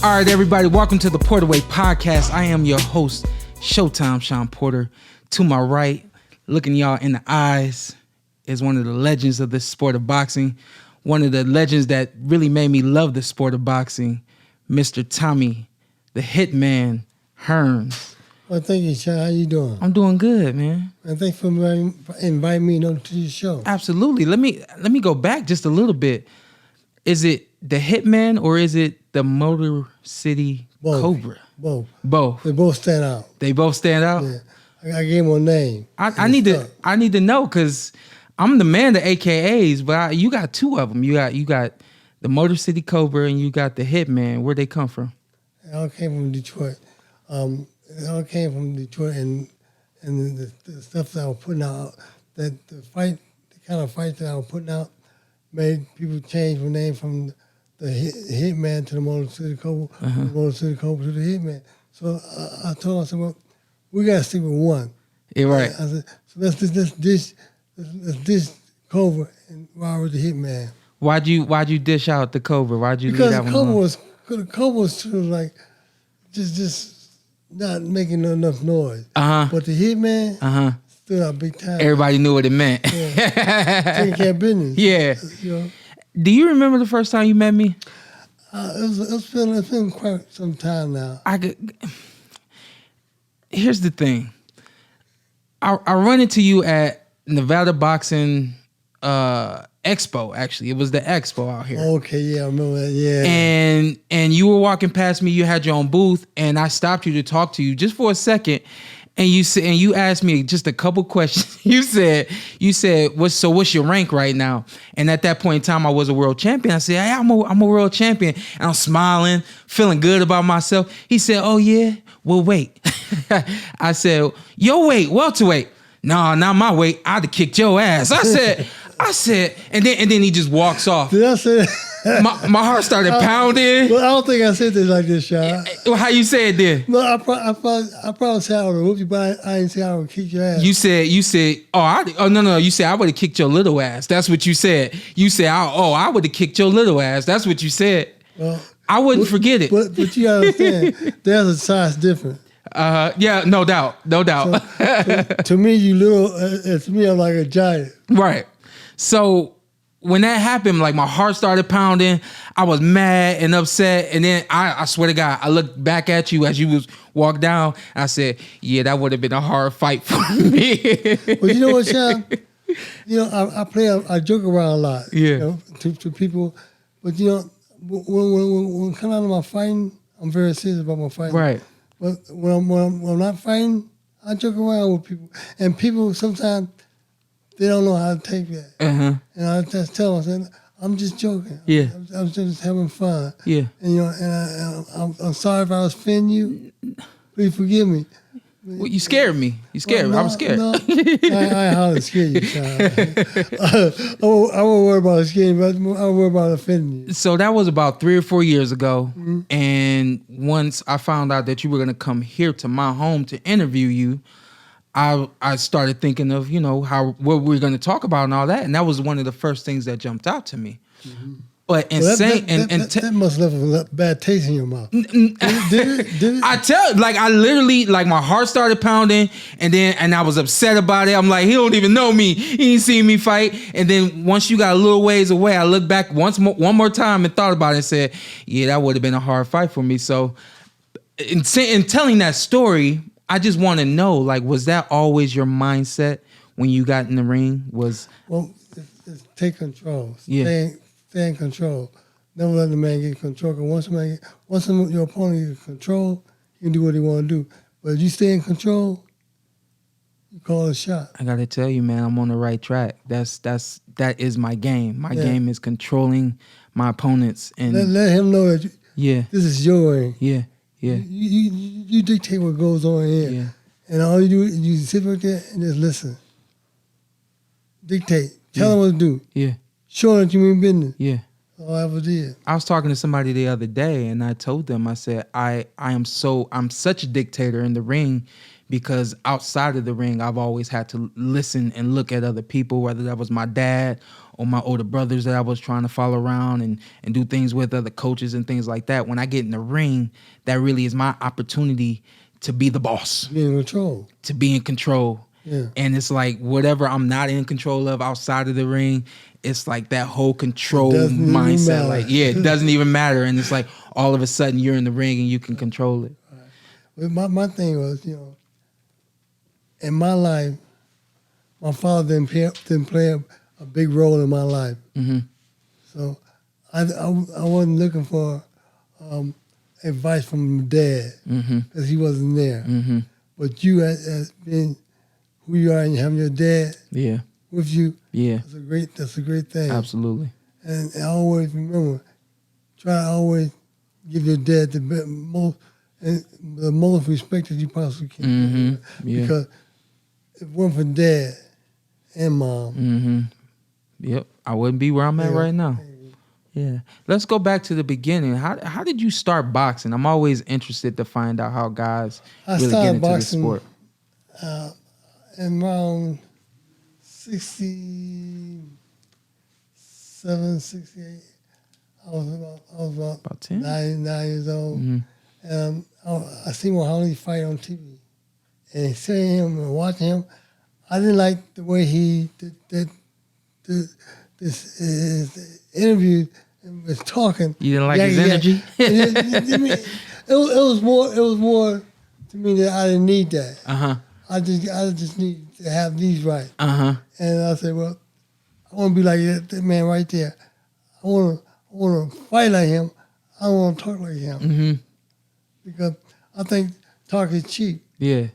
All right, everybody, welcome to the Porterweight Podcast. I am your host, Showtime, Shawn Porter. To my right, looking y'all in the eyes, is one of the legends of this sport of boxing. One of the legends that really made me love the sport of boxing, Mr. Tommy, the Hitman, Hearns. Well, thank you, Shawn. How you doing? I'm doing good, man. And thanks for inviting me to your show. Absolutely. Let me go back just a little bit. Is it the Hitman or is it the Motor City Cobra? Both. They both stand out. They both stand out? Yeah. I gave them a name. I need to know because I'm the man of AKAs, but you got two of them. You got the Motor City Cobra and you got the Hitman. Where'd they come from? They all came from Detroit. And the stuff that I was putting out, the kind of fight that I was putting out, made people change my name from the Hitman to the Motor City Cobra, the Motor City Cobra to the Hitman. So I told them, I said, well, we got to stick with one. Yeah, right. I said, so let's dish Cobra and ride with the Hitman. Why'd you dish out the Cobra? Why'd you leave that one alone? Because the Cobra was sort of like just not making enough noise. But the Hitman stood out big time. Everybody knew what it meant. Yeah. Taking care of business. Yeah. You know? Do you remember the first time you met me? It's been quite some time now. Here's the thing. I run into you at Nevada Boxing Expo, actually. It was the expo out here. Okay, yeah, I remember that, yeah. And you were walking past me, you had your own booth, and I stopped you to talk to you just for a second. And you asked me just a couple questions. You said, what's your rank right now? And at that point in time, I was a world champion. I said, hey, I'm a world champion. And I'm smiling, feeling good about myself. He said, oh yeah, well wait. I said, your weight, welterweight. No, not my weight. I'd have kicked your ass. I said, and then he just walks off. Did I say that? My heart started pounding. Well, I don't think I said this like this, Shawn. How you say it then? No, I probably said I would have whooped you, but I didn't say I would kick your ass. You said, you said I would have kicked your little ass. That's what you said. You said, I would have kicked your little ass. That's what you said. Well, I wouldn't forget it. But you gotta understand, there's a size difference. Yeah, no doubt. So, to me, you little. To me, I'm like a giant. Right. So when that happened, like my heart started pounding. I was mad and upset, and then I swear to God, I looked back at you as you was walk down. I said, "Yeah, that would have been a hard fight for me." But you know what, Shawn? You know, I joke around a lot. Yeah. You know, to people, but you know, when it comes out of my fighting, I'm very serious about my fighting. Right. But when I'm not fighting, I joke around with people, and people sometimes they don't know how to take that. And I just tell them, I said, I'm just joking. Yeah. I'm just having fun. Yeah. And you know, and I'm sorry if I was offending you. Please forgive me. Well, you scared me. You scared me. I was scared. No, I hardly scared you, Shawn. I won't worry about scaring you, but I won't worry about offending you. So that was about 3 or 4 years ago. And once I found out that you were going to come here to my home to interview you, I started thinking of, you know, what we're going to talk about and all that. And that was one of the first things that jumped out to me. But that must have left a bad taste in your mouth. Did it? I literally, like my heart started pounding, and I was upset about it. I'm like, he don't even know me. He ain't seen me fight. And then once you got a little ways away, I looked back one more time and thought about it and said, yeah, that would have been a hard fight for me. So in telling that story, I just want to know, like, was that always your mindset when you got in the ring? Well, it's take control. Yeah. Stay in control. Never let the man get control. Because once your opponent gets control, he can do what he want to do. But if you stay in control, you call a shot. I gotta tell you, man, I'm on the right track. That is my game. My game is controlling my opponents and let him know that this is your ring. Yeah. You dictate what goes on here. Yeah. And all you do is you sit right there and just listen. Dictate. Tell him what to do. Yeah. Show that you mean business. Yeah. All I ever did. I was talking to somebody the other day and I told them, I said, I'm such a dictator in the ring because outside of the ring, I've always had to listen and look at other people, whether that was my dad my older brothers that I was trying to follow around and do things with, other coaches and things like that. When I get in the ring, that really is my opportunity to be the boss. Be in control. To be in control. Yeah. And it's like whatever I'm not in control of outside of the ring, it's like that whole control mindset. Like, yeah, it doesn't even matter. And it's like all of a sudden you're in the ring and you can control it. Right. Well, my thing was, in my life, my father didn't play a big role in my life. Mm-hmm. So I wasn't looking for advice from Dad because he wasn't there. Mm-hmm. But you, as being who you are and having your dad with you, that's a great thing. Absolutely. And I always remember, try to always give your dad the most respect that you possibly can. Mm-hmm. Yeah. Because if it weren't for Dad and Mom. Mm-hmm. Yep. I wouldn't be where I'm at right now. Yeah. Let's go back to the beginning. How did you start boxing? I'm always interested to find out how guys really get into the sport. In around 67, 68, I was about 10? 9 years old. Mm-hmm. And I seen Muhammad fight on TV. And seeing him and watching him, I didn't like the way he did this interview and was talking. You didn't like his energy? It was more to me that I didn't need that. Uh-huh. I just need to have these right. Uh-huh. And I said, well, I want to be like that man right there. I want to fight like him. I don't want to talk like him. Mm-hmm. Because I think talk is cheap. Yeah.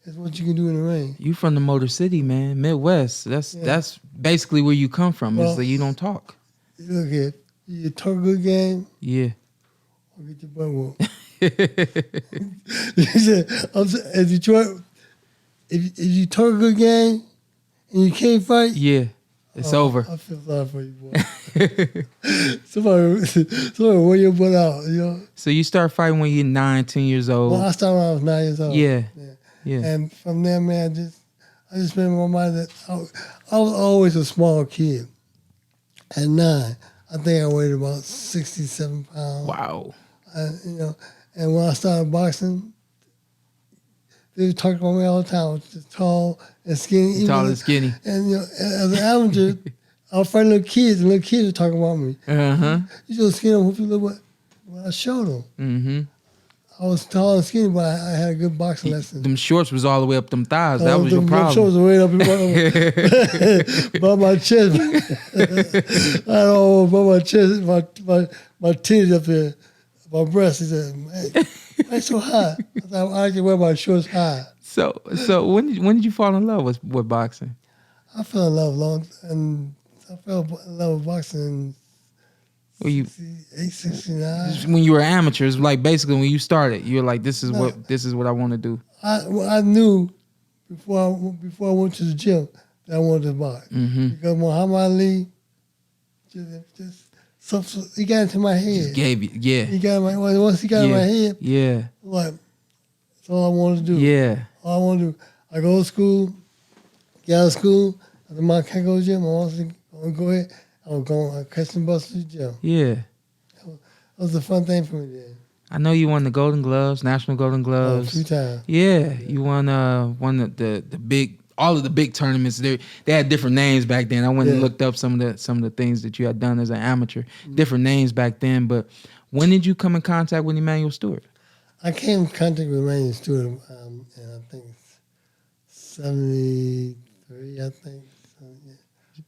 It's what you can do in the ring. You from the Motor City, man, Midwest. That's basically where you come from. Is that you don't talk. Look here, you talk a good game. Yeah. I'll get your butt whooped. He said, if you talk a good game and you can't fight, it's over. I feel sorry for you, boy. somebody wear your butt out, So you start fighting when you're 9, 10 years old. Well, I started when I was 9 years old. Yeah. And from there, man, I just made my mind that I was always a small kid. At 9, I think I weighed about 67 pounds. Wow. And when I started boxing, they would talk about me all the time. I was just tall and skinny. Tall and skinny. And as an amateur, I was fighting little kids, and little kids would talk about me. Uh-huh. You so skinny, whoop you look what? Well, I showed them. Mm-hmm. I was tall and skinny, but I had a good boxing lesson. Them shorts was all the way up them thighs. That was your problem. Them shorts were way up by my chest. I don't know, by my chest, my titties up there, my breast. He said, man, why so high? I can wear my shorts high. So when did you fall in love with boxing? I fell in love with boxing in 69. When you were amateurs, like basically when you started, you were like, this is what I want to do. I knew before I went to the gym that I wanted to box. Mm-hmm. Because Muhammad Ali he got into my head. Just gave you, Once he got in my head, like that's all I wanted to do. Yeah. All I wanted to do. I go to school, get out of school. I said, I can't go to the gym. I want to go ahead. I catch some bus to the gym. Yeah. That was a fun thing for me then. I know you won the Golden Gloves, National Golden Gloves. 2 times. Yeah. You won the big, all of the big tournaments. They had different names back then. I went and looked up some of the things that you had done as an amateur. Mm-hmm. Different names back then. But when did you come in contact with Emanuel Steward? I came in contact with Emanuel Steward in I think 73. I think.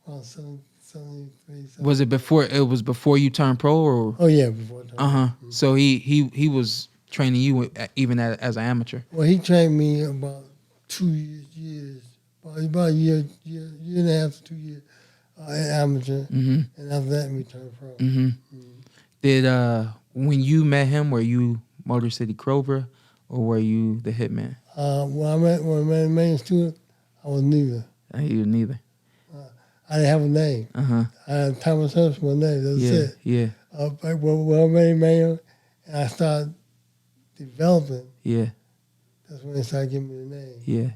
About 73. Was it before? It was before you turned pro, or? Oh yeah, before. Mm-hmm. So he was training you even as an amateur. Well, he trained me about 2 years, about a year and a half to 2 years, amateur, and after that we turned pro. Mm-hmm. Mm-hmm. Did when you met him, were you Motor City Cobra or were you the Hitman? When I met Emanuel Steward, I was neither. You were neither. I didn't have a name. Uh-huh. I had Thomas Hurst, my name. That's it. Yeah. When I met Emanuel and I started developing, that's when they started giving me the name. Yeah.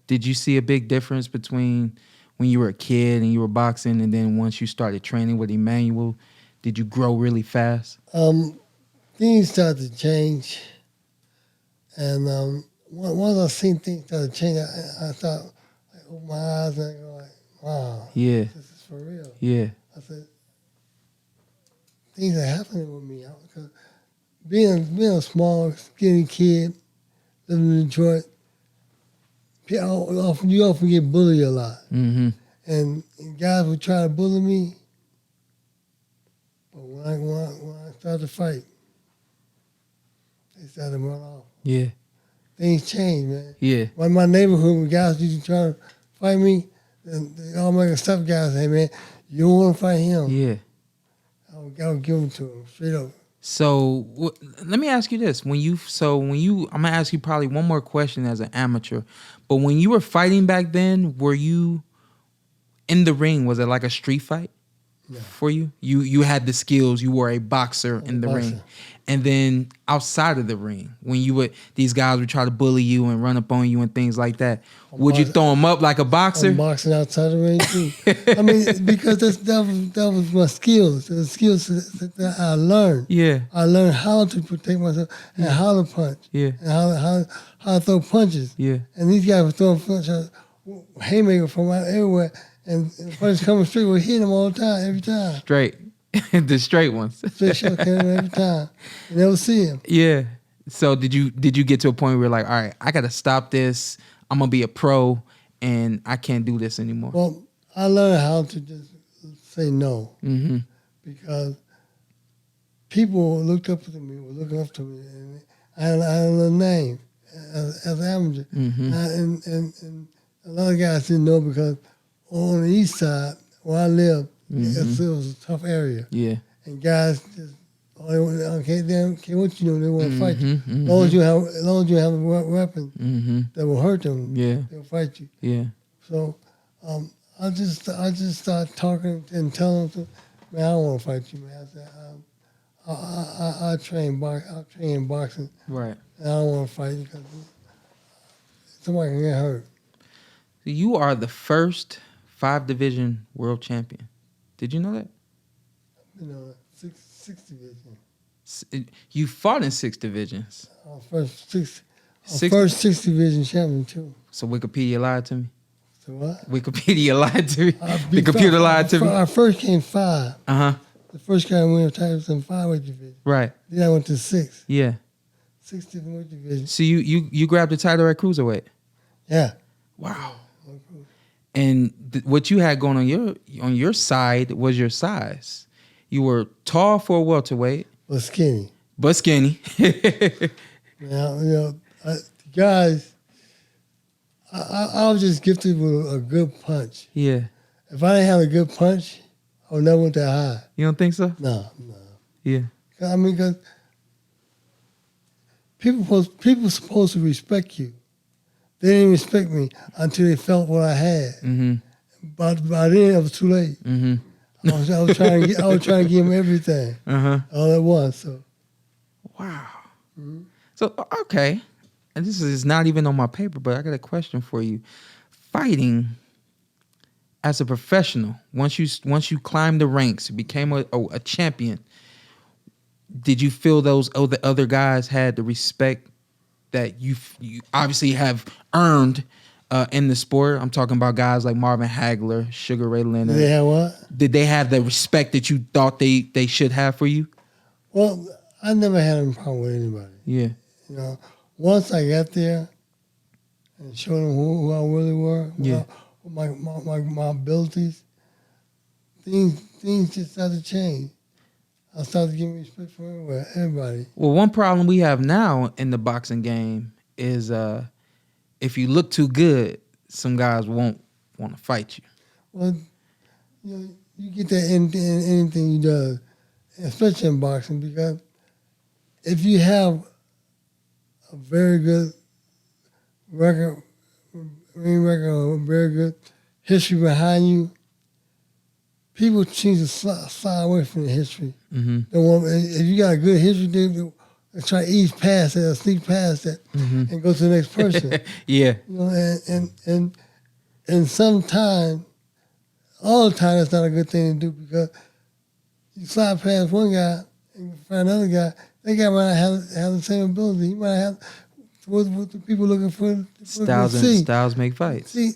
Did you see a big difference between when you were a kid and you were boxing, and then once you started training with Emanuel, did you grow really fast? Things started to change, and once I seen things started to change, I thought, like, open my eyes and I go like, wow, Yeah. this is for real. Yeah. I said, things are happening with me. Because being a small, skinny kid, living in Detroit, you often get bullied a lot. Mm-hmm. And guys would try to bully me, but when I started to fight, they started to run off. Yeah. Things changed, man. Yeah. When my neighborhood, when guys used to try to fight me, and they all make a stuff guys say, man, you don't want to fight him. Yeah. I would give him to him, straight up. So let me ask you this: I'm gonna ask you probably one more question as an amateur, but when you were fighting back then, were you in the ring? Was it like a street fight for you? You had the skills. You were a boxer in the ring, and then outside of the ring, when these guys would try to bully you and run up on you and things like that, would you throw them up like a boxer? I'm boxing outside the ring too. I mean, because that was my skills. The skills that I learned. Yeah. I learned how to protect myself and how to punch. Yeah. And how to throw punches. Yeah. And these guys were throwing punches, haymaker from everywhere, and the punches coming straight would hit them all the time, every time. Straight. The straight ones. Straight shot came every time. You never see him. Yeah. So did you get to a point where you're like, all right, I gotta stop this. I'm gonna be a pro, and I can't do this anymore. Well, I learned how to just say no, because people looked up to me, were looking up to me, and I had a little name as an amateur, and a lot of guys didn't know because on the east side where I lived, it was a tough area. Yeah. And guys just, they don't care what you know, they want to fight you. As long as you have a weapon that will hurt them, they'll fight you. Yeah. So I just started talking and telling them, man, I don't want to fight you, man. I said, I train boxing. Right. And I don't want to fight you because somebody can get hurt. You are the first 5-division world champion. Did you know that? You know, six division. You fought in 6 divisions. First six division champion too. So Wikipedia lied to me. So what? Wikipedia lied to me. The computer lied to me. I first came 5. The first guy went titles in 5-weight division. Right. Then I went to 6. Yeah. 6 different weight divisions. So you grabbed the title at cruiserweight. Yeah. Wow. And what you had going on your side was your size. You were tall for a welterweight, but skinny. Now, guys, I was just gifted with a good punch. Yeah. If I didn't have a good punch, I would never went that high. You don't think so? No. Yeah. I mean, because people supposed to respect you. They didn't respect me until they felt what I had. But by then, it was too late. I was trying to give them everything all at once. So. Wow. So okay, and this is not even on my paper, but I got a question for you. Fighting as a professional, once you climbed the ranks, became a champion, did you feel those other guys had the respect that you obviously have earned in the sport? I'm talking about guys like Marvin Hagler, Sugar Ray Leonard. Did they have what? Did they have the respect that you thought they should have for you? Well, I never had a problem with anybody. Yeah. You know, once I got there and showed them who I really were, my abilities, things just started to change. I started getting respect from everybody. Well, one problem we have now in the boxing game is if you look too good, some guys won't want to fight you. Well, you get that in anything you do, especially in boxing, because if you have a very good ring record, or a very good history behind you, people choose to slide away from the history. If you got a good history, they try to ease past that or sneak past that and go to the next person. Yeah. And sometimes all the time, that's not a good thing to do because you slide past one guy and you find another guy. That guy might not have the same ability. He might have what the people looking for. Styles make fights. See,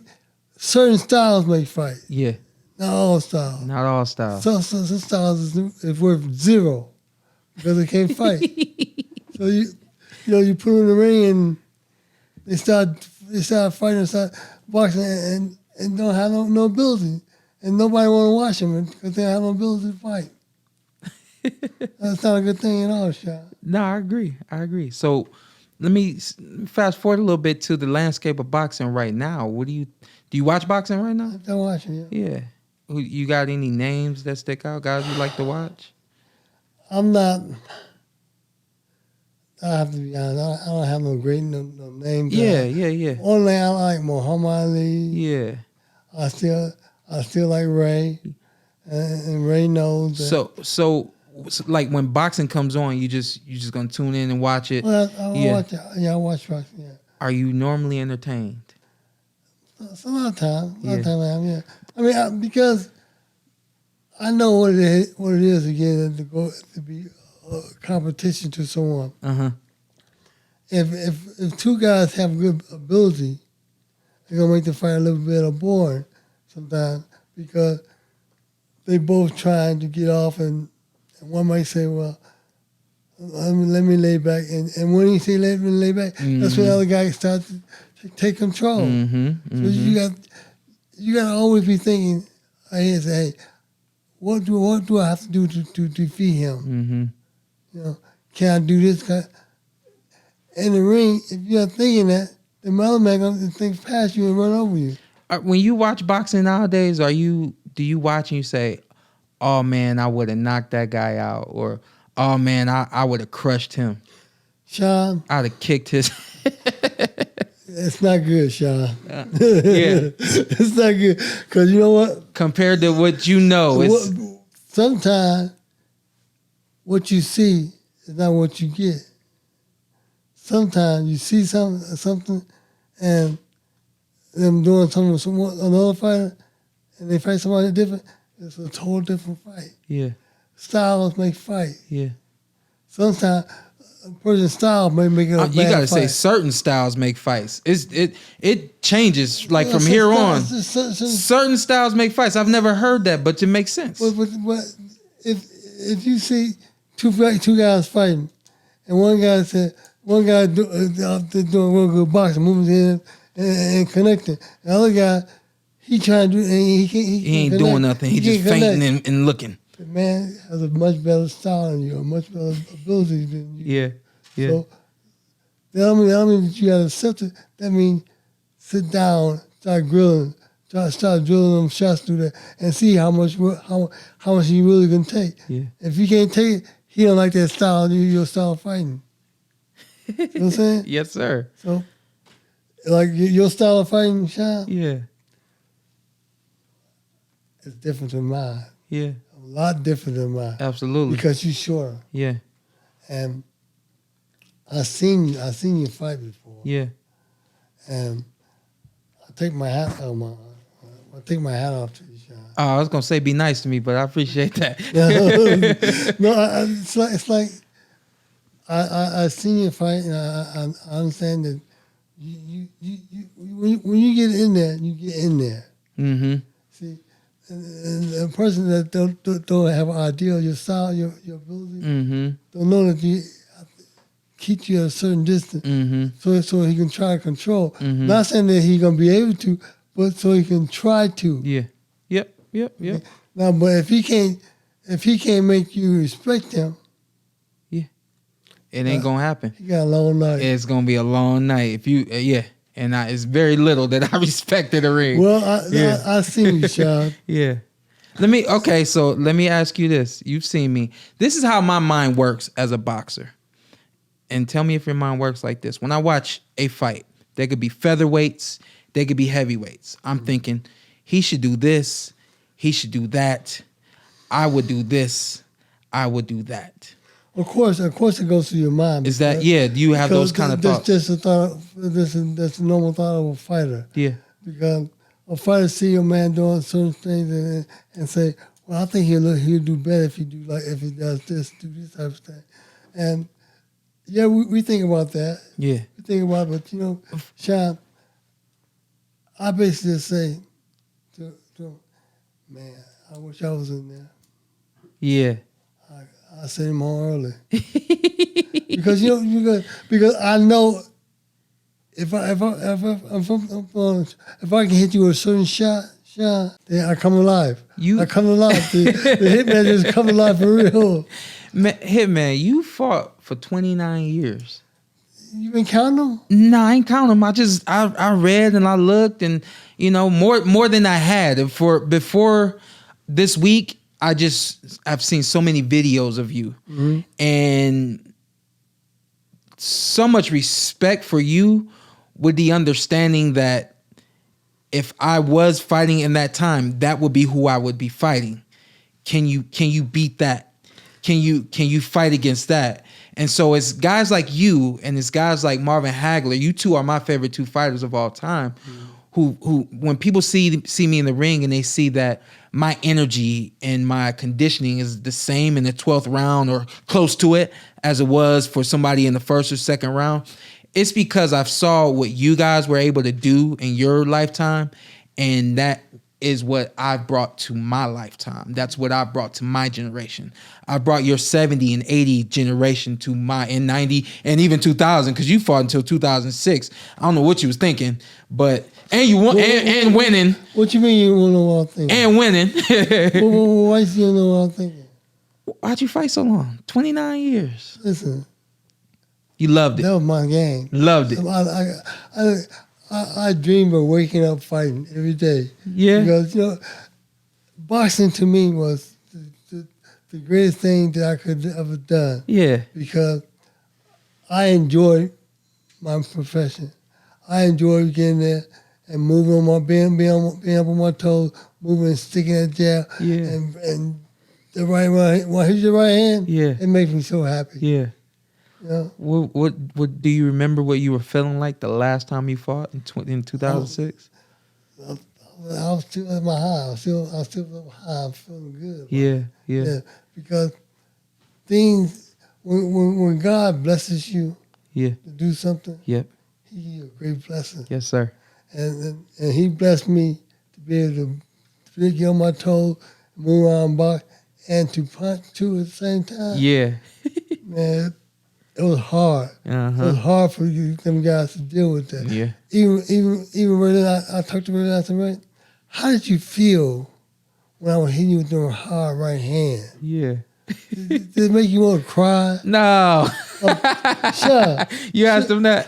certain styles make fights. Yeah. Not all styles. Not all styles. Some styles is worth zero because they can't fight. So you put them in the ring and they start fighting, start boxing, and don't have no ability, and nobody want to watch them because they don't have no ability to fight. That's not a good thing at all, Shawn. No, I agree. So let me fast forward a little bit to the landscape of boxing right now. What do you watch boxing right now? I'm watching, yeah. Yeah. You got any names that stick out, guys you like to watch? I'm not. I have to be honest. I don't have no great no names. Yeah. Only I like Muhammad Ali. Yeah. I still like Ray, and Ray knows. So like when boxing comes on, you just gonna tune in and watch it. Well, I watch it. Yeah, I watch boxing. Yeah. Are you normally entertained? A lot of times. I am. Yeah. I mean, because I know what it is again to be a competition to someone. If two guys have good ability, they're gonna make the fight a little bit boring sometimes because they both trying to get off, and one might say, "Well, let me lay back," and when he say "let me lay back," that's when the other guy starts to take control. So you got to always be thinking ahead. Say, "Hey, what do I have to do to defeat him? You know, can I do this?" In the ring, if you're not thinking that, the other man gonna think past you and run over you. When you watch boxing nowadays, do you watch and you say, "Oh man, I would have knocked that guy out," or "Oh man, I would have crushed him"? Shawn, I'd have kicked his. It's not good, Shawn. Yeah, it's not good because you know what? Compared to what you know, sometimes what you see is not what you get. Sometimes you see something, and them doing something with another fighter, and they fight somebody different. It's a total different fight. Yeah, styles make fight. Yeah, sometimes a person's style may make it a bad you gotta fight. say certain styles make fights. It changes like from here on. Certain styles make fights. I've never heard that, but it makes sense. But if you see two guys fighting, and one guy doing real good boxing, moving in and connecting, the other guy he trying to do and he ain't doing nothing. He just fainting and looking. The man has a much better style than you, a much better ability than you. Yeah. So that mean that you got to accept it. That means sit down, start grilling, start drilling them shots through there, and see how much you really can take. Yeah. If you can't take it, he don't like that style. Your style of fighting. You know what I'm saying? Yes, sir. So, like your style of fighting, Shawn, Yeah. it's different than mine. Yeah. A lot different than mine. Absolutely. Because you're shorter. Yeah. And I seen you fight before. Yeah. And I take my hat off to you, Shawn. Oh, I was gonna say be nice to me, but I appreciate that. No, it's like I seen you fight, and I understand that you when you get in there, you get in there. Mm-hmm. See, and a person that don't have an idea of your style, your ability, don't know that you keep you at a certain distance, so he can try to control. Not saying that he's gonna be able to, but so he can try to. Yeah. Yep. Now, but if he can't make you respect him, it ain't gonna happen. he got a long night. It's gonna be a long night. If you, and it's very little that I respected the ring. Well, I seen you, Shawn. Yeah. Let me ask you this. You've seen me. This is how my mind works as a boxer. And tell me if your mind works like this. When I watch a fight, there could be featherweights, there could be heavyweights. I'm thinking, he should do this, he should do that. I would do this, I would do that. Of course, it goes through your mind. Is that, do you have those kind of thoughts? That's just a thought. That's a normal thought of a fighter. Yeah. Because a fighter see a man doing certain things and say, well, I think he'll do better if he does this, do this type of thing. And yeah, we think about that. Yeah. We think about it, but you know, Shawn, I basically just say to him, man, I wish I was in there. Yeah. I sent him home early. because you know, because I know if I can hit you with a certain shot, then I come alive. I come alive. The Hitman just come alive for real. Hitman, you fought for 29 years. You been counting them? No, I ain't counting them. I read and I looked, and you know, more than I had before this week. I've seen so many videos of you, and so much respect for you, with the understanding that if I was fighting in that time, that would be who I would be fighting. Can you beat that? Can you fight against that? And so it's guys like you and it's guys like Marvin Hagler. You two are my favorite two fighters of all time. Who when people see me in the ring and they see that my energy and my conditioning is the same in the 12th round or close to it as it was for somebody in the first or second round, it's because I saw what you guys were able to do in your lifetime, and that is what I brought to my lifetime. That's what I brought to my generation. I brought your 70 and 80 generation to my, and 90 and even 2000, because you fought until 2006. I don't know what you was thinking, but, and you won, and winning. What you mean you don't know what I'm thinking? And winning. Why you don't know what I'm thinking? Why'd you fight so long? 29 years. Listen. You loved it. That was my game. Loved it. I dream of waking up fighting every day. Yeah. Because, you know, boxing to me was the greatest thing that I could have ever done. Yeah. Because I enjoy my profession. I enjoy getting there and moving on my being up on my toes, moving and sticking that jab. Yeah. And the right hand, when I hit your right hand, yeah, it makes me so happy. Yeah. Yeah. What do you remember what you were feeling like the last time you fought in 2006? I was still at my high. I was still high. I'm feeling good. Yeah. Because things, when God blesses you to do something, yep, He gives you a great blessing. Yes, sir. And He blessed me to be able to get on my toes, move around, box, and to punch too at the same time. Yeah. Man, it was hard. It was hard for them guys to deal with that. Yeah. Even when I talked to Ray, I said, Ray, how did you feel when I was hitting you with your hard right hand? Yeah. Did it make you want to cry? No. Sure. You asked him that.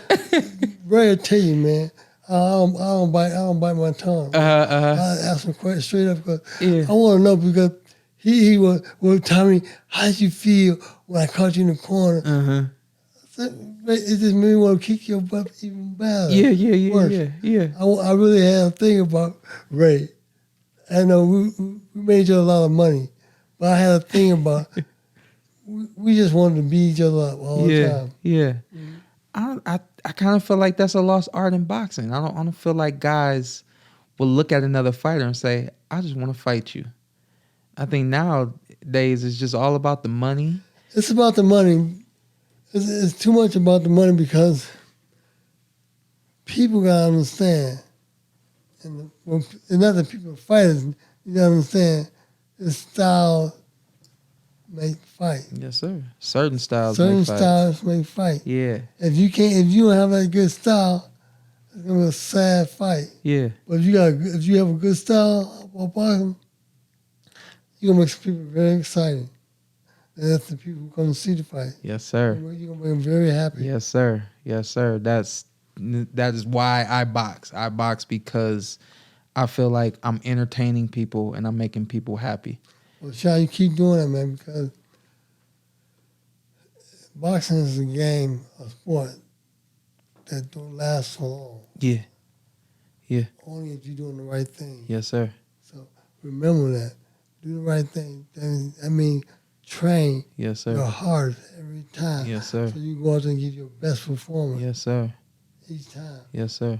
Ray will tell you, man. I don't bite my tongue. I ask him quite straight up because I want to know, because he will tell me, how did you feel when I caught you in the corner? It just made me want to kick your butt even better. Yeah. I really had a thing about Ray. I know we made each other a lot of money, but I had a thing about we just wanted to beat each other up all the time. Yeah. I kind of feel like that's a lost art in boxing. I don't feel like guys will look at another fighter and say, I just want to fight you. I think nowadays it's just all about the money. It's about the money. It's too much about the money, because people gotta understand, and not that people are fighters, you gotta understand, the style make fight. Yes, sir. Certain styles make fight. Yeah. If you don't have that good style, it's gonna be a sad fight. Yeah. But if you have a good style of boxing, you're gonna make people very excited. And that's the people who come to see the fight. Yes, sir. You're gonna make them very happy. Yes, sir. Yes, sir. That is why I box. I box because I feel like I'm entertaining people and I'm making people happy. Well, Shawn, you keep doing that, man, because boxing is a game, a sport that don't last so long. Yeah. Only if you're doing the right thing. Yes, sir. So remember that. Do the right thing. I mean, train your heart every time. Yes, sir. So you go out there and give your best performance. Yes, sir. Each time. Yes, sir.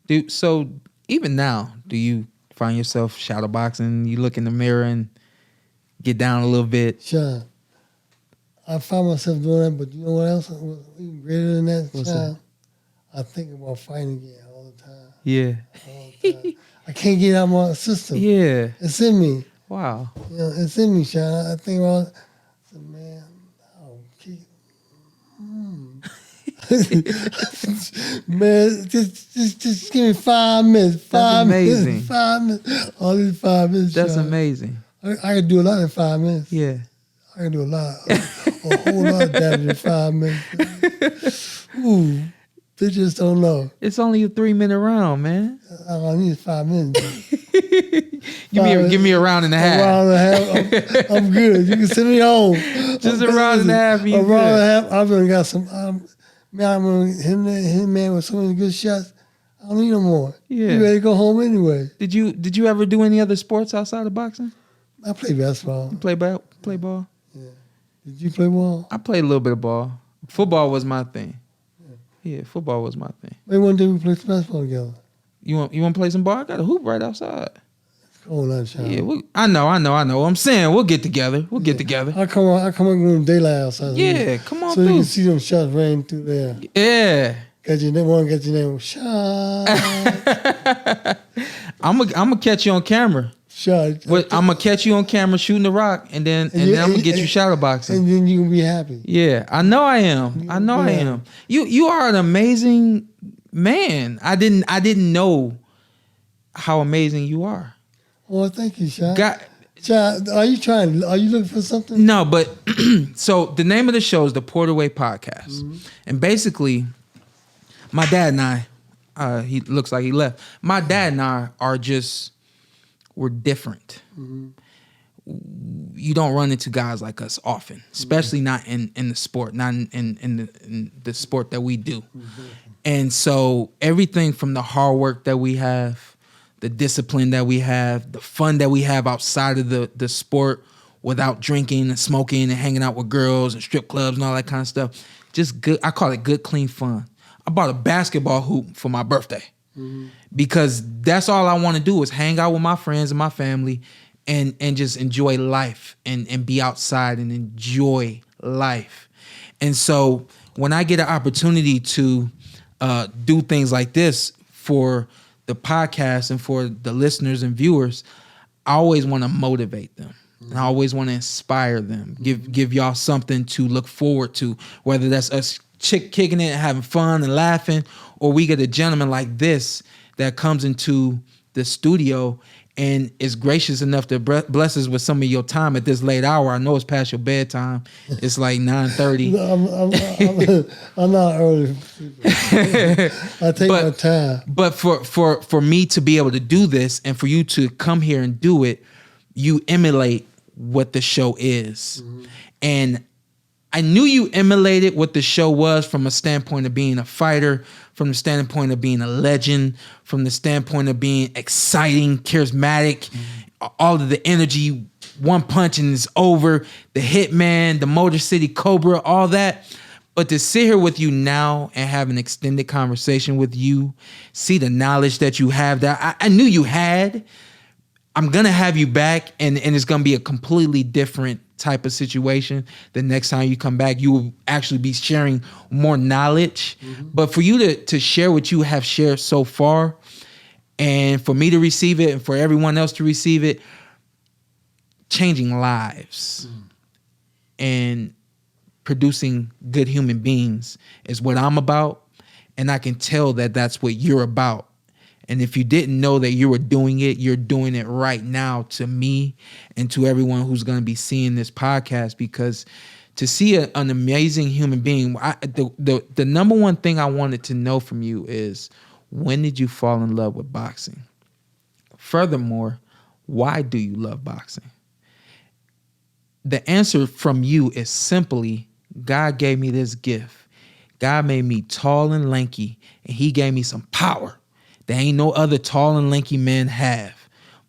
Dude, so even now, do you find yourself shadow boxing? You look in the mirror and get down a little bit? Sean, I find myself doing that, but you know what else? Even greater than that, What's Sean? that? I think about fighting again all the time. Yeah. All the time. I can't get out of my system. Yeah. It's in me. Wow. You know, it's in me, Sean. I think about it. I said, man, I'll keep. Man, just give me 5 minutes. That's amazing. 5 minutes. All these 5 minutes. That's Sean. amazing. I can do a lot in 5 minutes. Yeah. I can do a lot, a whole lot of damage in 5 minutes. Ooh, bitches don't know. It's only a 3-minute round, man. I need 5 minutes. Give me a round and a half. A round and a half, I'm good. You can send me home. Just a round and a half. A round and a half. I've been got some. Man, I'm gonna hit man with so many good shots. I don't need no more. Yeah. You ready to go home anyway? Did you ever do any other sports outside of boxing? I play basketball. You play ball? Yeah. Did you play ball? I played a little bit of ball. Football was my thing. Yeah, football was my thing. Maybe one day we play some basketball together. You want to play some ball? I got a hoop right outside. It's cold outside. Yeah, I know. I'm saying we'll get together. Get together. I come on in daylight outside. Yeah, come on so through. you can see them shots rain through there. Yeah. Got your name. Shot. I'm gonna catch you on camera. Shot. I'm gonna catch you on camera shooting the rock, and then I'm gonna get you shadow boxing. And then you can be happy. Yeah, I know I am. I am. You are an amazing man. I didn't know how amazing you are. Well, thank you, Sean. Sean, are you looking for something? No, but so the name of the show is the Porter Way Podcast. Mm-hmm. And basically, my dad and I, he looks like he left. My dad and I we're different. Mm-hmm. You don't run into guys like us often, especially not in the sport, not in the sport that we do. Mm-hmm. And so everything from the hard work that we have, the discipline that we have, the fun that we have outside of the sport without drinking and smoking and hanging out with girls and strip clubs and all that kind of stuff. Just good. I call it good, clean fun. I bought a basketball hoop for my birthday because that's all I want to do is hang out with my friends and my family and just enjoy life and be outside and enjoy life. And so when I get an opportunity to do things like this for the podcast and for the listeners and viewers, I always want to motivate them. And I always want to inspire them, give y'all something to look forward to, whether that's us kicking it and having fun and laughing, or we get a gentleman like this that comes into the studio and is gracious enough to bless us with some of your time at this late hour. I know it's past your bedtime. It's like 9:30. I'm not early. I take my time. But for me to be able to do this and for you to come here and do it, you emulate what the show is. Mm-hmm. And I knew you emulated what the show was from a standpoint of being a fighter, from the standpoint of being a legend, from the standpoint of being exciting, charismatic, all of the energy, one punch and it's over, the Hitman, the Motor City Cobra, all that. But to sit here with you now and have an extended conversation with you, see the knowledge that you have that I knew you had, I'm going to have you back and it's going to be a completely different type of situation. The next time you come back, you will actually be sharing more knowledge. Mm-hmm. But for you to share what you have shared so far and for me to receive it and for everyone else to receive it, changing lives and producing good human beings is what I'm about. And I can tell that that's what you're about. And if you didn't know that you were doing it, you're doing it right now to me and to everyone who's going to be seeing this podcast, because to see an amazing human being, the number one thing I wanted to know from you is, when did you fall in love with boxing? Furthermore, why do you love boxing? The answer from you is simply, God gave me this gift. God made me tall and lanky, and he gave me some power. There ain't no other tall and lanky men have.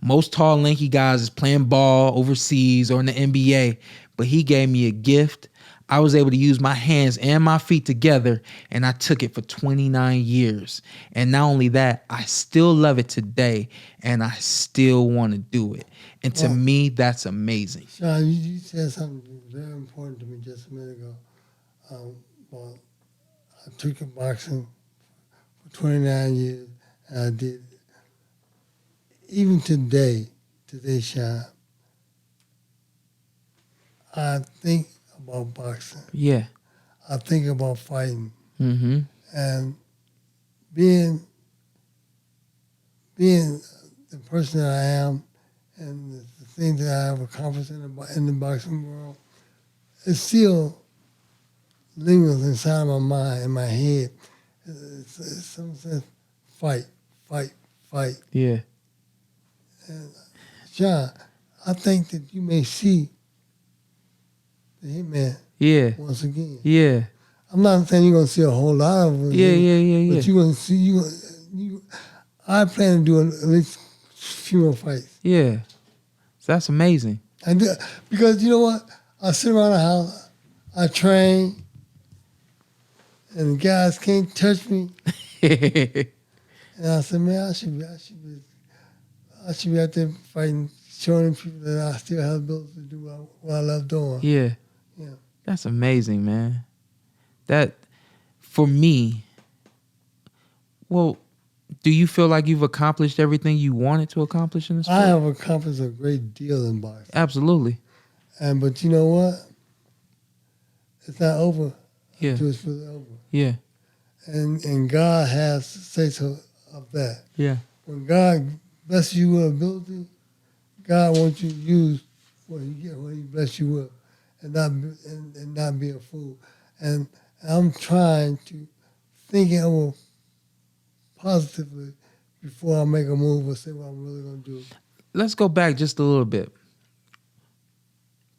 Most tall and lanky guys is playing ball overseas or in the NBA, but he gave me a gift. I was able to use my hands and my feet together, and I took it for 29 years. And not only that, I still love it today, and I still want to do it. And to me, that's amazing. Shawn, you said something very important to me just a minute ago. Well, I took up boxing for 29 years, and I did it. Even today, Shawn, I think about boxing. Yeah. I think about fighting. Mm-hmm. And being the person that I am and the things that I have accomplished in the boxing world, it still lingers inside my mind, in my head. It's something says, fight, fight, fight. Yeah. And Shawn, I think that you may see the Hitman once again. Yeah. I'm not saying you're going to see a whole lot of them. Yeah. But you're going to see, I plan to do at least a few more fights. Yeah. So that's amazing. And because you know what? I sit around the house, I train, and the guys can't touch me. And I said, man, I should be out there fighting, showing people that I still have the ability to do what I love doing. Yeah. That's amazing, man. That, for me, well, do you feel like you've accomplished everything you wanted to accomplish in this sport? I have accomplished a great deal in boxing. Absolutely. But you know what? It's not over until it's really over. Yeah. And God has to say so of that. Yeah. When God blesses you with ability, God wants you to use what He blessed you with, and not be a fool. And I'm trying to think over positively before I make a move or say what I'm really going to do. Let's go back just a little bit.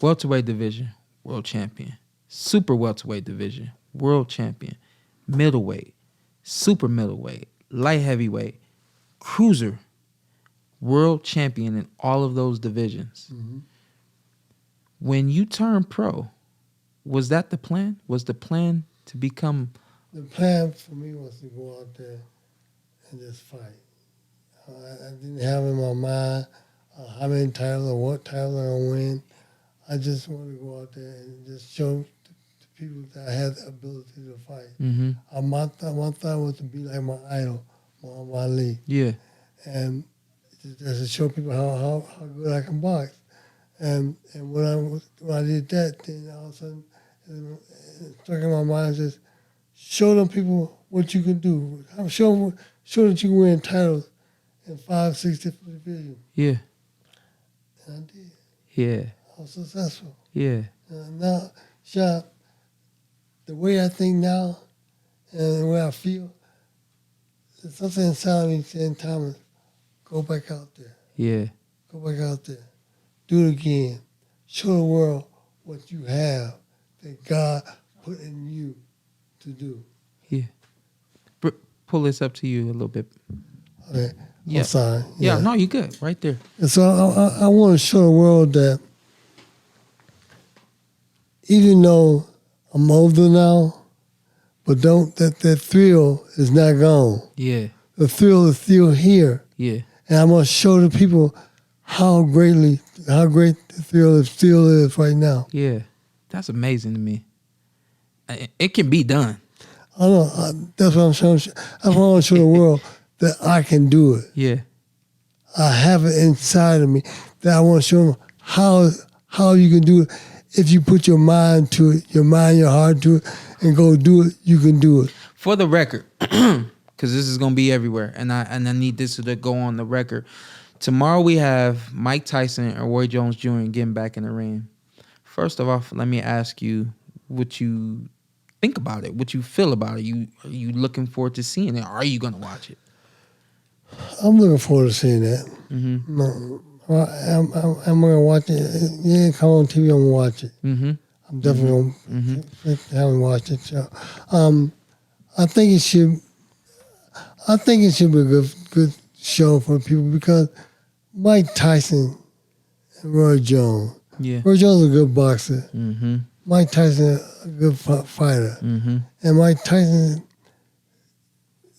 Welterweight division, world champion. Super welterweight division, world champion. Middleweight, super middleweight, light heavyweight, cruiser, world champion in all of those divisions. Mm-hmm. When you turned pro, was that the plan? Was the plan to become... The plan for me was to go out there and just fight. I didn't have in my mind how many titles or what titles I'm going to win. I just wanted to go out there and just show the people that I had the ability to fight. Mm-hmm. My thought was to be like my idol, Muhammad Ali. Yeah. And just to show people how good I can box. And when I did that, then all of a sudden, it stuck in my mind, just show them people what you can do. Show that you can win titles in 5, 6 different divisions. Yeah. And I did. Yeah. I was successful. Yeah. Now, Shawn, the way I think now and the way I feel, there's something inside me saying, Thomas, go back out there. Yeah. Go back out there. Do it again. Show the world what you have that God put in you to do. Yeah. Pull this up to you a little bit. Okay. Yeah. I'm sorry. Yeah, no, you're good. Right there. And so I want to show the world that even though I'm older now, but that thrill is not gone. Yeah. The thrill is still here. Yeah. And I'm going to show the people how great the thrill still is right now. Yeah. That's amazing to me. It can be done. I know. That's what I'm showing. I want to show the world that I can do it. Yeah. I have it inside of me that I want to show them how you can do it. If you put your mind to it, your heart to it, and go do it, you can do it. For the record, because this is going to be everywhere, and I need this to go on the record. Tomorrow we have Mike Tyson and Roy Jones Jr. getting back in the ring. First of all, let me ask you what you think about it, what you feel about it. Are you looking forward to seeing it? Or are you going to watch it? I'm looking forward to seeing that. Mm-hmm. No, I'm going to watch it. Yeah, come on TV, I'm going to watch it. Mm-hmm. I'm definitely going to have watch it. So, I think it should be a good show for people because Mike Tyson and Roy Jones. Yeah. Roy Jones is a good boxer. Mm-hmm. Mike Tyson a good fighter. Mm-hmm. And Mike Tyson,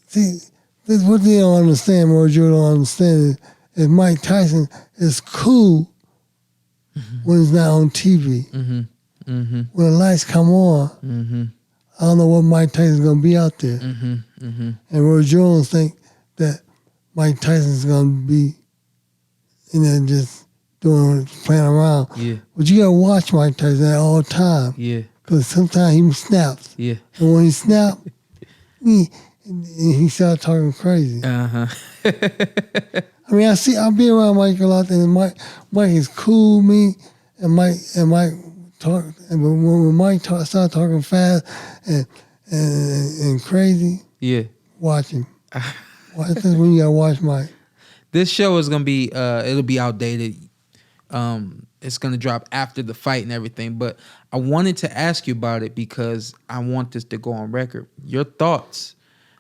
see, this what they don't understand, or you don't understand, is Mike Tyson is cool when he's not on TV. Mm-hmm. Mm-hmm. When the lights come on, Mm-hmm. I don't know what Mike Tyson's going to be out there. Mm-hmm. Mm-hmm. And Roy Jones think that Mike Tyson's going to be, just playing around. Yeah. But you got to watch Mike Tyson at all time. Yeah. Because sometimes he snaps. Yeah. And when he snaps, he starts talking crazy. Uh-huh. I mean, I be around Mike a lot, and Mike is cool, me, and Mike talk. And when Mike start talking fast and crazy, Yeah. watch him. That's when you gotta watch Mike. This show is gonna be it'll be outdated. It's gonna drop after the fight and everything. But I wanted to ask you about it because I want this to go on record. Your thoughts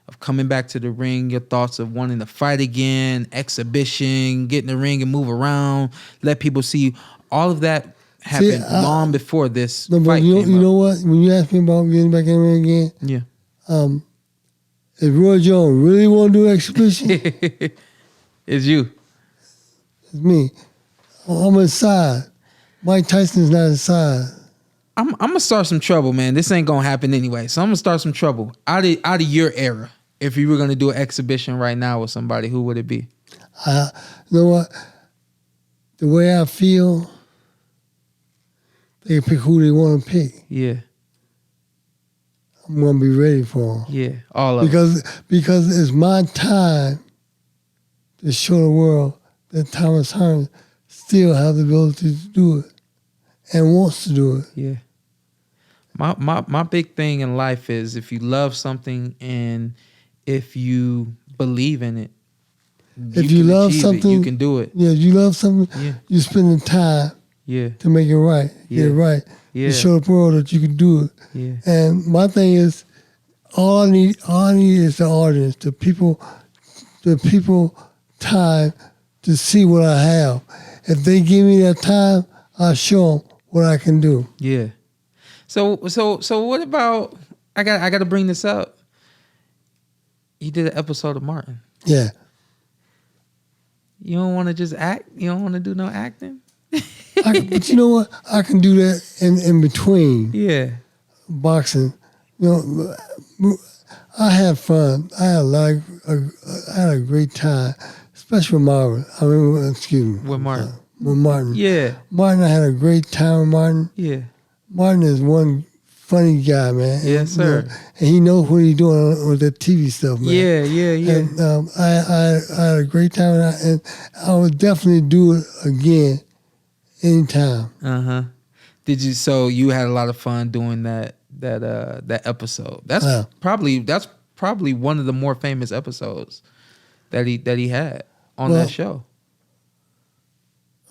of coming back to the ring, your thoughts of wanting to fight again, exhibition, get in the ring and move around, let people see you. All of that happened long before this fight you came up. know what? When you ask me about getting back in the ring again, Yeah. if Roy Jones really want to do exhibition, It's you. it's me. I'm his side. Mike Tyson's not his side. I'm gonna start some trouble, man. This ain't gonna happen anyway. So I'm gonna start some trouble. Out of your era, if you were gonna do an exhibition right now with somebody, who would it be? You know what? The way I feel, they can pick who they want to pick. Yeah. I'm gonna be ready for them. Yeah. All of because it's my time to show the world that Thomas Hearns still has the ability to do it and wants to do it. Yeah. My big thing in life is if you love something and if you believe in it, If you love something, you can do it. Yeah, if you love something, Yeah. you spend the time Yeah. to make it right. Yeah. Get it right. Yeah. To show the world that you can do it. Yeah. And my thing is, all I need is the audience, the people time to see what I have. If they give me that time, I'll show them what I can do. Yeah. So what about I got to bring this up. You did an episode of Martin. Yeah. You don't want to just act? You don't want to do no acting? But you know what? I can do that in between Yeah. boxing. You know, I had fun. I had a great time, especially with Marvin. Excuse me. With Martin. With Martin. Yeah. Martin, I had a great time with Martin. Yeah. Martin is one funny guy, man. Yes, sir. And he knows what he's doing with that TV stuff, man. Yeah. And I had a great time, and I would definitely do it again anytime. Uh-huh. Did you? So you had a lot of fun doing that episode. That's probably one of the more famous episodes that he had on that show.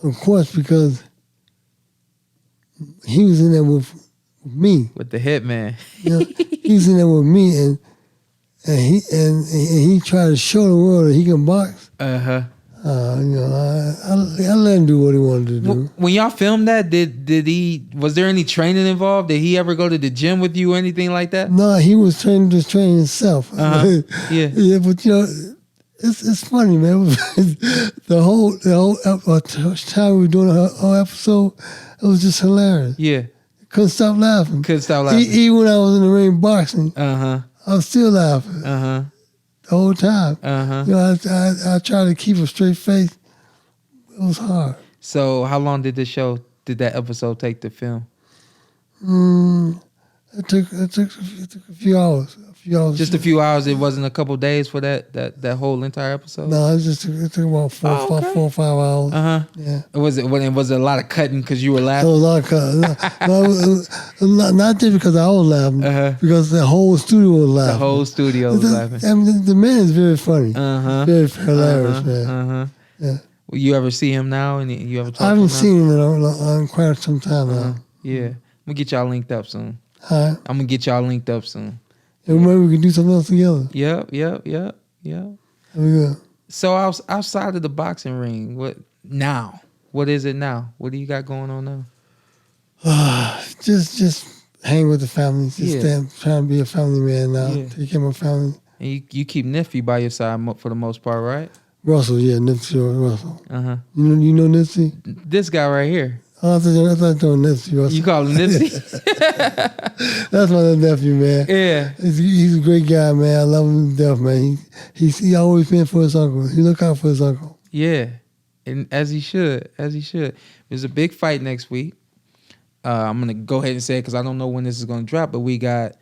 Of course, because he was in there with me. With the Hitman. You know, he was in there with me, and he tried to show the world that he can box. Uh-huh. I let him do what he wanted to do. When y'all filmed that, was there any training involved? Did he ever go to the gym with you or anything like that? No, he was training himself. Uh-huh. Yeah. Yeah, but it's funny, man. the whole time we were doing the whole episode, it was just hilarious. Yeah. Couldn't stop laughing. Even when I was in the ring boxing, I was still laughing. The whole time. I tried to keep a straight face. It was hard. So how long did that episode take to film? It took a few hours. Just a few hours. It wasn't a couple days for that whole entire episode. No, it took about 4 or 5 hours. Yeah. Was it a lot of cutting because you were laughing? There was a lot of cutting. Not just because I was laughing, because the whole studio was laughing. The whole studio was laughing. I mean, the man is very funny. Very hilarious, man. Yeah. Will you ever see him now? And you ever talk to him? I haven't seen him in quite some time now. Yeah. I'm gonna get y'all linked up soon. Huh? I'm gonna get y'all linked up soon. And maybe we can do something else together. Yep. Yeah. So outside of the boxing ring, what now? What is it now? What do you got going on now? Just hang with the family. Just trying to be a family man now. Yeah. Take care of my family. And you keep Nifty by your side for the most part, right? Russell, yeah, Nipsey Russell. Uh-huh. You know Nipsey? This guy right here. Oh, I thought you were Nipsey Russell. You call him Nipsey? That's my little nephew, man. Yeah. He's a great guy, man. I love him to death, man. He always been for his uncle. He look out for his uncle. Yeah. And as he should. There's a big fight next week. I'm going to go ahead and say it because I don't know when this is going to drop, but we got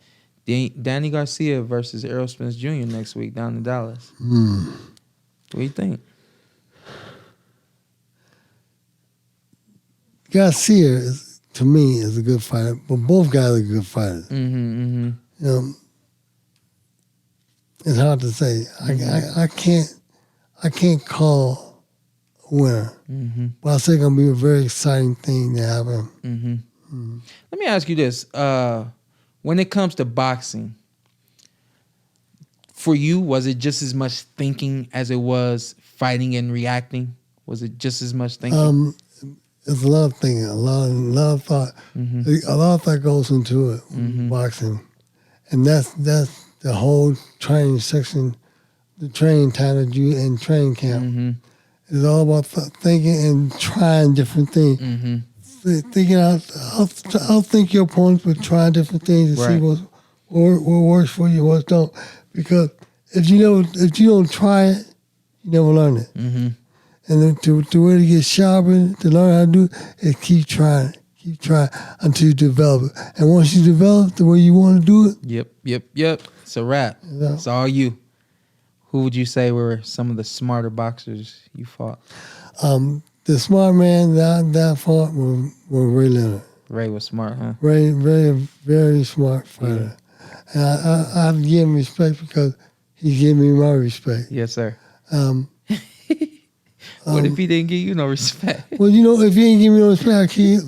Danny Garcia versus Errol Spence Jr. next week down in Dallas. What do you think? Garcia, to me, is a good fighter, but both guys are good fighters. You know, it's hard to say. I can't call a winner, but I think it's gonna be a very exciting thing to happen. Let me ask you this: when it comes to boxing, for you, was it just as much thinking as it was fighting and reacting? Was it just as much thinking? It's a lot of thinking, a lot of thought. A lot of thought goes into it, boxing, and that's the whole training section, the training time that you in training camp. It's all about thinking and trying different things. Thinking I'll think your opponents, but try different things to see what works for you, what don't. Because if you don't try it, you never learn it. And then to really get sharper, to learn how to do it, is keep trying until you develop it. And once you develop the way you want to do it, Yep. It's a wrap. Yeah. It's all you. Who would you say were some of the smarter boxers you fought? The smart man that I fought was Ray Leonard. Ray was smart, huh? Ray, very, very smart fighter. And I have to give him respect because he gave me my respect. Yes, sir. What if he didn't give you no respect? Well, if he ain't give me no respect, I keep.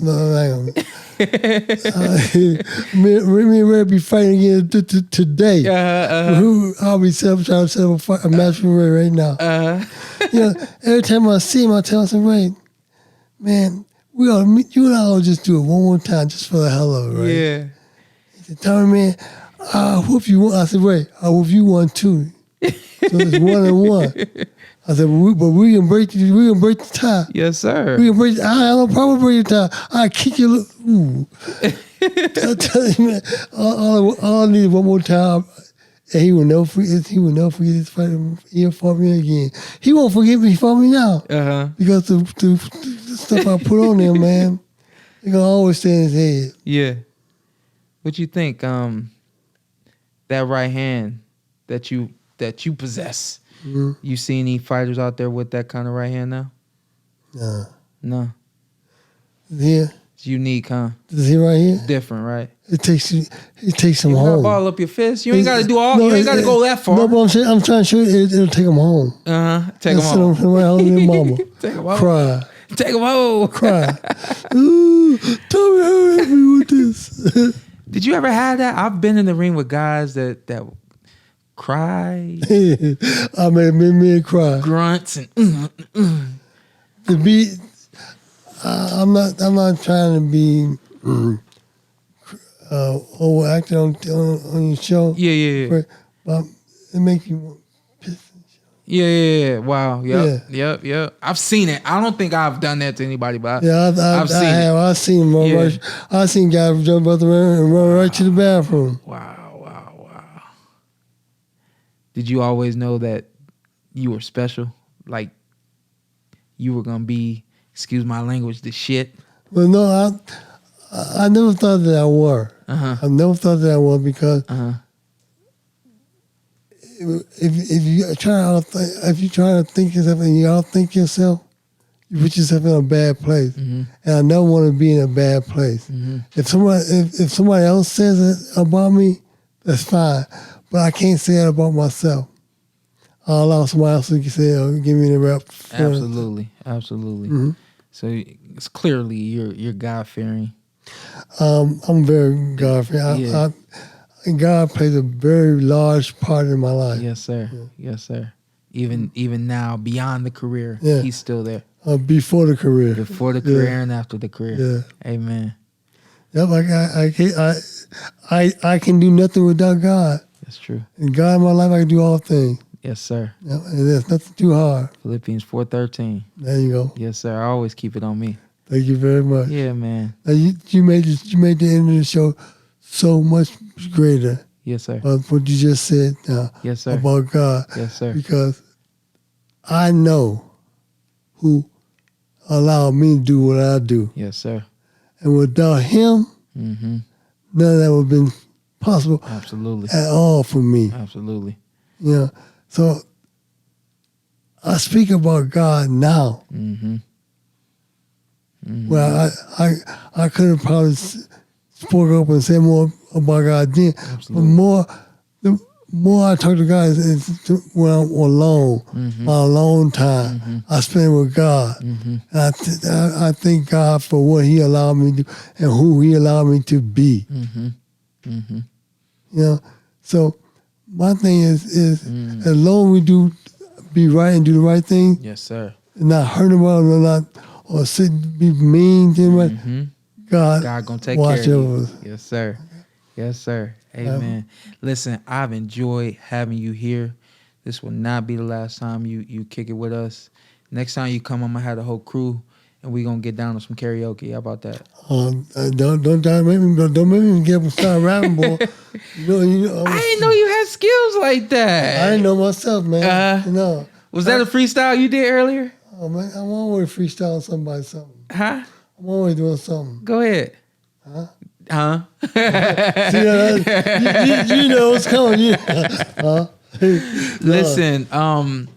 Me and Ray be fighting again today. I'll be trying to set up a match for Ray right now. Every time I see him, I tell him, Ray, man, we ought to meet, you and I will just do it one more time just for the hell of it, right? Yeah. He said, tell me, man, I hope you won. I said, Ray, I hope you won too. So it's 1-1. I said, but we can break the tie. Yes, sir. We can break. I have no problem breaking the tie. I kick you. Ooh. I tell you, man, all I need is one more time, and he will never forget. He will never forget this fight. He'll fight me again. He won't forget me. He fought me now. Because the stuff I put on him, man, it's gonna always stay in his head. Yeah. What you think? That right hand that you possess. You see any fighters out there with that kind of right hand now? No. Yeah. It's unique, huh? Is he right here? Different, right? It takes him you home. You ball up your fist. You ain't got to do all. You ain't got to go that far. No, but I'm trying to show you it'll take him home. Take him home. Sit right home with mama. Take him home. Cry. Take him home. Cry. Ooh, tell me how happy with this. Did you ever have that? I've been in the ring with guys that cry. I made me cry. Grunts and To be, I'm not trying to be overacting on your show. Yeah. But it makes you want piss and shit. Yeah. Wow. Yep. I've seen it. I don't think I've done that to anybody, but I've seen it. I've seen them run. I've seen guys jump out the ring and run right to the bathroom. Wow. Did you always know that you were special? Like you were gonna be, excuse my language, the shit? Well, no, I never thought that I were. I never thought that I was because if you try to think yourself and you outthink yourself, you put yourself in a bad place. And I never want to be in a bad place. If somebody else says it about me, that's fine. But I can't say that about myself. I'll allow somebody else to say, give me the rep. Absolutely. So it's clearly you're God-fearing. I'm very God-fearing. God plays a very large part in my life. Yes, sir. Even now, beyond the career, He's still there. Before the career. Before the career and after the career. Yeah. Amen. Yep, I can do nothing without God. That's true. And God in my life, I can do all things. Yes, sir. Yep, and there's nothing too hard. Philippians 4:13. There you go. Yes, sir. I always keep it on me. Thank you very much. Yeah, man. Now you made the end of the show so much greater. Yes, sir. What you just said now Yes, sir. about God. Yes, sir. Because I know who allowed me to do what I do. Yes, sir. And without him, Mm-hmm. none of that would have been possible Absolutely. at all for me. Absolutely. You know, so I speak about God now. Mm-hmm. Mm-hmm. Well, I could have probably spoke up and said more about God then. Absolutely. But the more I talk to God is when I'm alone, Mm-hmm. my alone time. Mm-hmm. I spend with God. Mm-hmm. And I thank God for what he allowed me to do and who he allowed me to be. Mm-hmm. Mm-hmm. You know, so my thing is as long as we do be right and do the right thing, Yes, sir. and not hurt nobody or be mean to anybody, Mm-hmm. God gonna take watch care of over you. us. Yes, sir. Yes, sir. Amen. Listen, I've enjoyed having you here. This will not be the last time you kick it with us. Next time you come, I'm gonna have the whole crew, and we're gonna get down to some karaoke. How about that? Don't make me get up and start rapping, boy. You know, I didn't know you had skills like that. I didn't know myself, man. You know, Was that a freestyle you did earlier? oh man, I'm always freestyling somebody something. Huh? I'm always doing something. Go ahead. Huh? Huh? See, you know what's coming. Huh? Listen,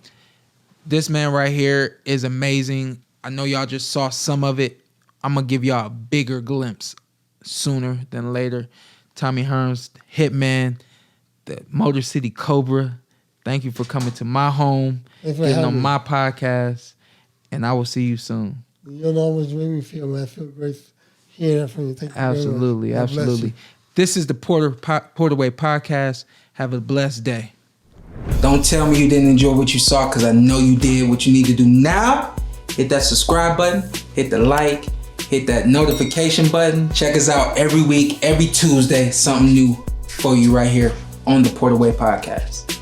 this man right here is amazing. I know y'all just saw some of it. I'm gonna give y'all a bigger glimpse sooner than later. Tommy Hearns, Hitman, the Motor City Cobra. Thank you for coming to my home, Thanks for getting having on me. my podcast, and I will see you soon. You know how much you make me feel, man. I feel great hearing that from you. Thank you very much. Absolutely, God bless absolutely. you. This is the Porterway Podcast. Have a blessed day. Don't tell me you didn't enjoy what you saw, because I know you did. What you need to do now, hit that subscribe button, hit the like, hit that notification button. Check us out every week, every Tuesday, something new for you right here on the Porterway Podcast.